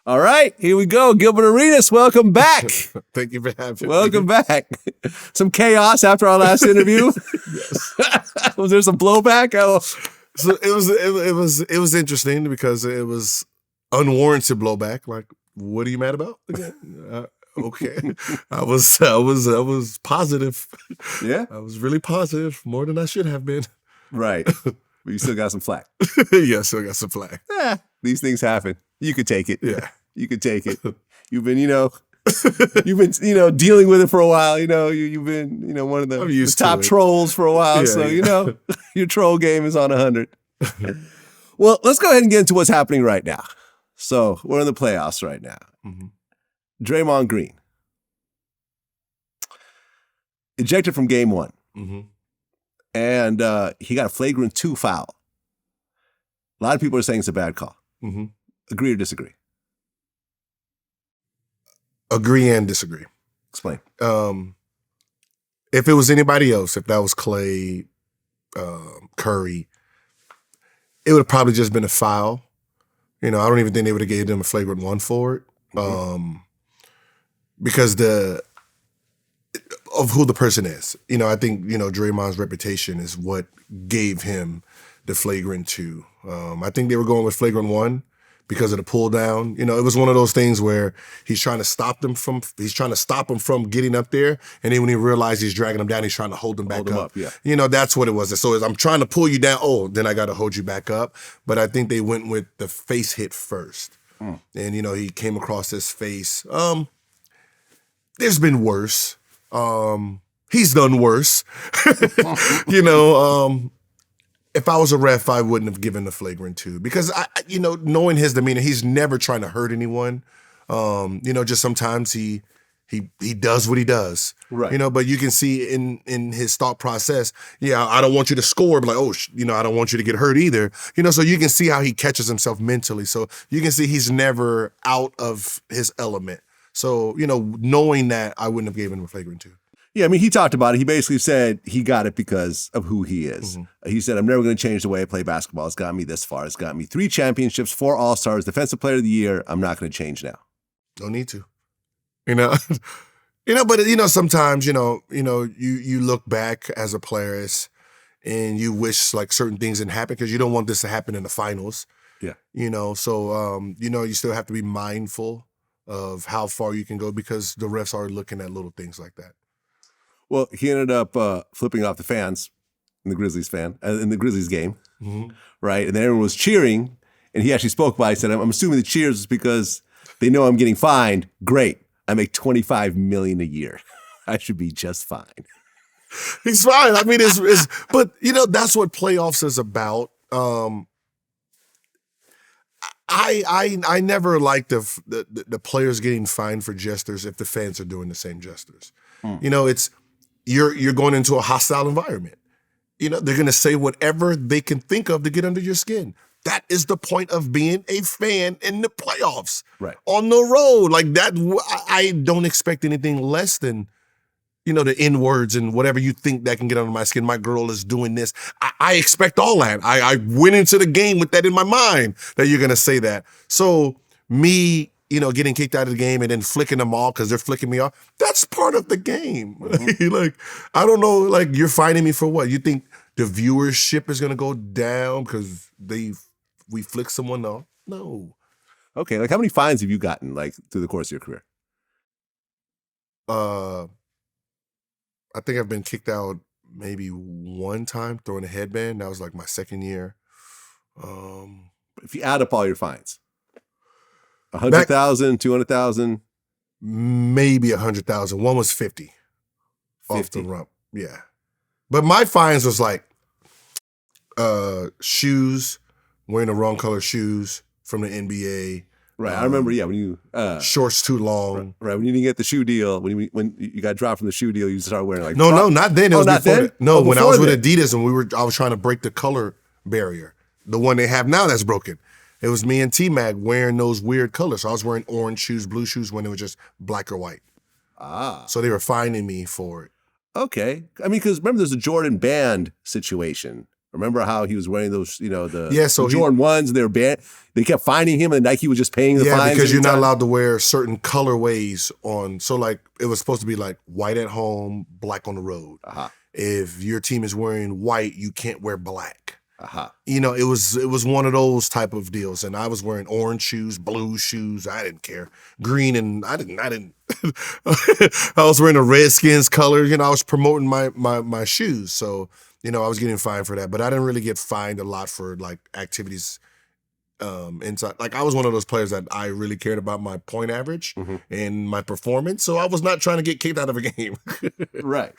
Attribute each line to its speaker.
Speaker 1: All right, here we go. Gilbert Arenas, welcome back.
Speaker 2: Thank you for having me.
Speaker 1: Welcome back. Some chaos after our last interview.
Speaker 2: Yes.
Speaker 1: Was there some blowback?
Speaker 2: So it was interesting because it was unwarranted blowback. Like, what are you mad about again? Okay, I was positive.
Speaker 1: Yeah,
Speaker 2: I was really positive, more than I should have been.
Speaker 1: right. But you still got some flack.
Speaker 2: Yeah, still got some flack.
Speaker 1: These things happen. You could take it.
Speaker 2: Yeah,
Speaker 1: you could take it. You've been, dealing with it for a while. You've been, one of the top trolls for a while.
Speaker 2: Yeah,
Speaker 1: so, your troll game is on 100. Well, let's go ahead and get into what's happening right now. So we're in the playoffs right now.
Speaker 2: Mm-hmm.
Speaker 1: Draymond Green ejected from game 1.
Speaker 2: Mm-hmm.
Speaker 1: And he got a flagrant 2 foul. A lot of people are saying it's a bad call.
Speaker 2: Mm-hmm.
Speaker 1: Agree or disagree?
Speaker 2: Agree and disagree.
Speaker 1: Explain.
Speaker 2: If it was anybody else, if that was Clay, Curry, it would have probably just been a foul. I don't even think they would have gave them a flagrant 1 for it. Mm-hmm. Because of who the person is. I think, Draymond's reputation is what gave him the flagrant 2. I think they were going with flagrant 1 because of the pull down. It was one of those things where he's trying to stop him from getting up there. And then when he realized he's dragging him down, he's trying to hold him back up.
Speaker 1: Yeah.
Speaker 2: That's what it was. So I'm trying to pull you down. Oh, then I got to hold you back up. But I think they went with the face hit first. And, he came across his face. There's been worse. He's done worse. If I was a ref, I wouldn't have given the flagrant 2 because knowing his demeanor, he's never trying to hurt anyone. Just sometimes he does what he does.
Speaker 1: Right.
Speaker 2: But you can see in his thought process, I don't want you to score, but like, I don't want you to get hurt either. So you can see how he catches himself mentally. So you can see he's never out of his element. So, knowing that, I wouldn't have given him a flagrant 2.
Speaker 1: Yeah, he talked about it. He basically said he got it because of who he is. Mm-hmm. He said, I'm never going to change the way I play basketball. It's got me this far. It's got me 3 championships, 4 All-Stars, Defensive Player of the Year. I'm not going to change now.
Speaker 2: Don't need to. But sometimes, you look back as a player and you wish like certain things didn't happen because you don't want this to happen in the finals.
Speaker 1: Yeah.
Speaker 2: So you still have to be mindful of how far you can go because the refs are looking at little things like that.
Speaker 1: Well, he ended up flipping off the fans in the Grizzlies game,
Speaker 2: mm-hmm.
Speaker 1: right? And then everyone was cheering, and he actually spoke by. He said, "I'm assuming the cheers is because they know I'm getting fined. Great, I make $25 million a year. I should be just fine."
Speaker 2: He's fine. But that's what playoffs is about. I never liked the players getting fined for gestures if the fans are doing the same gestures. It's you're going into a hostile environment. They're going to say whatever they can think of to get under your skin. That is the point of being a fan in the playoffs.
Speaker 1: Right.
Speaker 2: On the road. Like that, I don't expect anything less than, the N-words and whatever you think that can get under my skin. My girl is doing this. I expect all that. I went into the game with that in my mind that you're going to say that. So me, getting kicked out of the game and then flicking them off because they're flicking me off, that's part of the game. Mm-hmm. Like, I don't know, like you're fining me for what? You think the viewership is going to go down because we flick someone off? No.
Speaker 1: Okay, like how many fines have you gotten like through the course of your career?
Speaker 2: I think I've been kicked out maybe 1 time throwing a headband. That was like my 2nd year.
Speaker 1: If you add up all your fines, 100,000, 200,000,
Speaker 2: maybe 100,000. One was 50 off the rump. Yeah, but my fines was like shoes, wearing the wrong color shoes from the NBA.
Speaker 1: Right, I remember. Yeah, when you
Speaker 2: shorts too long.
Speaker 1: Right, when you didn't get the shoe deal, when you got dropped from the shoe deal, you started wearing like
Speaker 2: no, not then. It was
Speaker 1: not
Speaker 2: before
Speaker 1: then.
Speaker 2: No, when I was with
Speaker 1: then.
Speaker 2: Adidas and I was trying to break the color barrier. The one they have now that's broken. It was me and T-Mac wearing those weird colors. So I was wearing orange shoes, blue shoes when it was just black or white. So they were fining me for it.
Speaker 1: Okay. Because remember there's a Jordan band situation Remember how he was wearing those,
Speaker 2: so
Speaker 1: the Jordan 1s, and they were banned. They kept finding him, and Nike was just paying the fines.
Speaker 2: Yeah, because you're not allowed to wear certain colorways on. So, like, it was supposed to be like white at home, black on the road. If your team is wearing white, you can't wear black. It was one of those type of deals, and I was wearing orange shoes, blue shoes. I didn't care. Green, and I didn't. I was wearing a Redskins color. I was promoting my shoes, so I was getting fined for that. But I didn't really get fined a lot for like activities inside. Like, I was one of those players that I really cared about my point average and my performance, so I was not trying to get kicked out of a game.
Speaker 1: Right.